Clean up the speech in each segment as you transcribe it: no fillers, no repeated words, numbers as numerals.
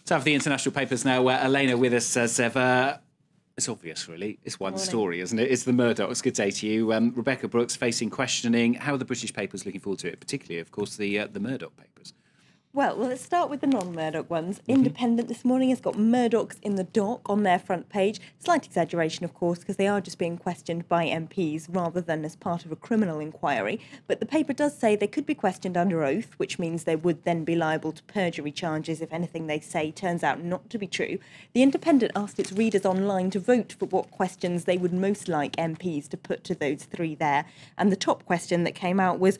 Time for the international papers now, where Elena with us as ever. It's obvious, really. It's one story, isn't it? It's the Murdochs. Good day to you. Rebekah Brooks facing questioning. How are the British papers looking forward to it? Particularly, of course, the Murdoch papers. Well, let's start with the non-Murdoch ones. Independent this morning has got Murdochs in the dock on their front page. Slight exaggeration, of course, because they are just being questioned by MPs rather than as part of a criminal inquiry. But the paper does say they could be questioned under oath, which means they would then be liable to perjury charges if anything they say turns out not to be true. The Independent asked its readers online to vote for what questions they would most like MPs to put to those three there. And the top question that came out was,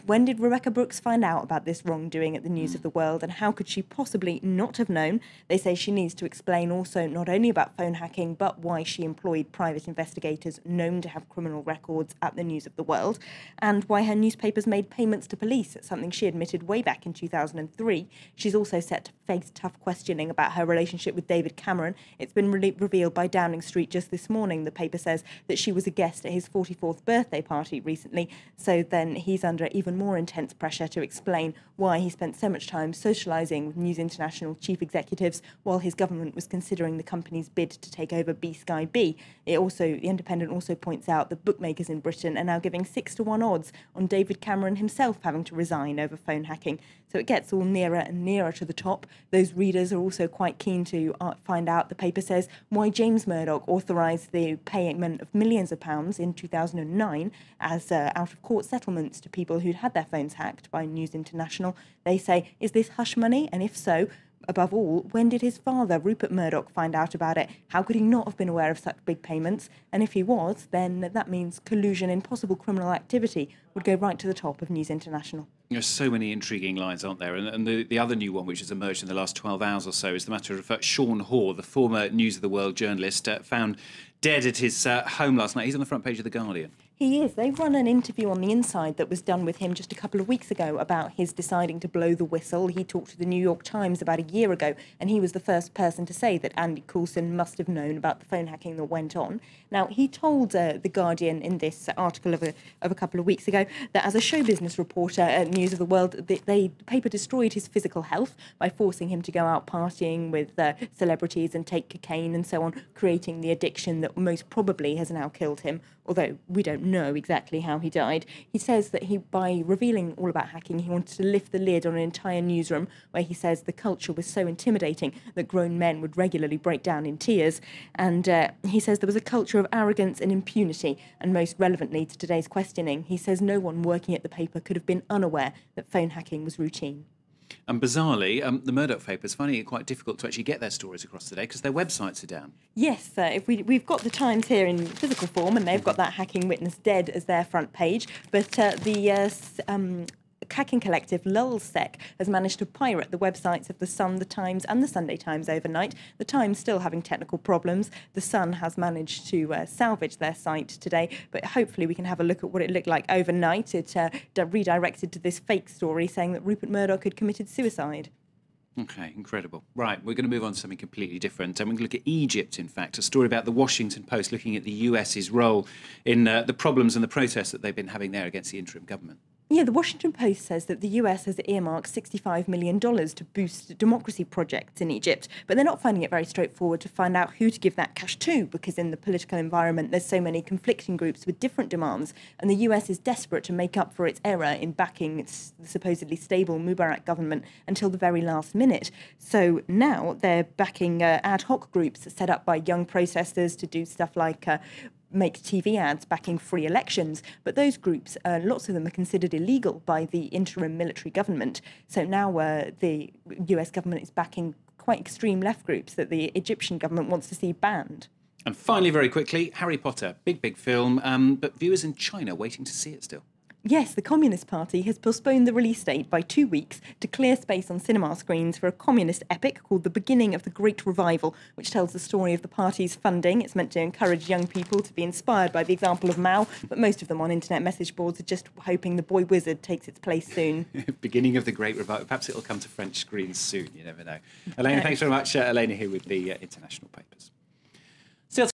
when did Rebekah Brooks find out about this wrongdoing at the News of the World, and how could she possibly not have known? They say she needs to explain also not only about phone hacking, but why she employed private investigators known to have criminal records at the News of the World, and why her newspapers made payments to police, something she admitted way back in 2003. She's also set to face tough questioning about her relationship with David Cameron. It's been revealed by Downing Street just this morning. The paper says that she was a guest at his 44th birthday party recently, so then he's under even more intense pressure to explain why he spent so much time socialising with News International chief executives while his government was considering the company's bid to take over B-Sky B. The Independent also points out that bookmakers in Britain are now giving 6-1 odds on David Cameron himself having to resign over phone hacking. So it gets all nearer and nearer to the top. Those readers are also quite keen to find out, the paper says, why James Murdoch authorised the payment of millions of pounds in 2009 as out-of-court settlements to people who'd had their phones hacked by News International. They say, is this hush money? And if so, above all, when did his father, Rupert Murdoch, find out about it? How could he not have been aware of such big payments? And if he was, then that means collusion in possible criminal activity would go right to the top of News International. There's so many intriguing lines, aren't there? And the other new one, which has emerged in the last 12 hours or so, is the matter of Sean Hoare, the former News of the World journalist, found dead at his home last night. He's on the front page of The Guardian. He is. They run an interview on The Inside that was done with him just a couple of weeks ago about his deciding to blow the whistle. He talked to the New York Times about a year ago, and he was the first person to say that Andy Coulson must have known about the phone hacking that went on. Now, he told The Guardian in this article of a couple of weeks ago that as a show business reporter at News of the World, the paper destroyed his physical health by forcing him to go out partying with celebrities and take cocaine and so on, creating the addiction that most probably has now killed him, although we don't know exactly how he died. He says that by revealing all about hacking, he wanted to lift the lid on an entire newsroom where he says the culture was so intimidating that grown men would regularly break down in tears. And he says there was a culture of arrogance and impunity, and most relevantly to today's questioning, he says no one working at the paper could have been unaware that phone hacking was routine. And bizarrely, the Murdoch papers finding it quite difficult to actually get their stories across today because their websites are down. Yes, if we've got the Times here in physical form, and they've got that hacking witness dead as their front page, but the hacking collective LulzSec has managed to pirate the websites of The Sun, The Times and The Sunday Times overnight. The Times still having technical problems. The Sun has managed to salvage their site today, but hopefully we can have a look at what it looked like overnight. It redirected to this fake story saying that Rupert Murdoch had committed suicide. OK, incredible. Right, we're going to move on to something completely different. And we're going to look at Egypt, in fact, a story about the Washington Post looking at the US's role in the problems and the protests that they've been having there against the interim government. Yeah, the Washington Post says that the US has earmarked $65 million to boost democracy projects in Egypt, but they're not finding it very straightforward to find out who to give that cash to, because in the political environment there's so many conflicting groups with different demands, and the US is desperate to make up for its error in backing its supposedly stable Mubarak government until the very last minute. So now they're backing ad hoc groups set up by young protesters to do stuff like make TV ads backing free elections, but those groups, lots of them are considered illegal by the interim military government. So now the US government is backing quite extreme left groups that the Egyptian government wants to see banned. And finally, very quickly, Harry Potter, big film, but viewers in China waiting to see it still. Yes, the Communist Party has postponed the release date by 2 weeks to clear space on cinema screens for a communist epic called The Beginning of the Great Revival, which tells the story of the party's funding. It's meant to encourage young people to be inspired by the example of Mao, but most of them on internet message boards are just hoping the boy wizard takes its place soon. Beginning of the Great Revival. Perhaps it'll come to French screens soon, you never know. Elena, thanks very much. Elena here with the international papers.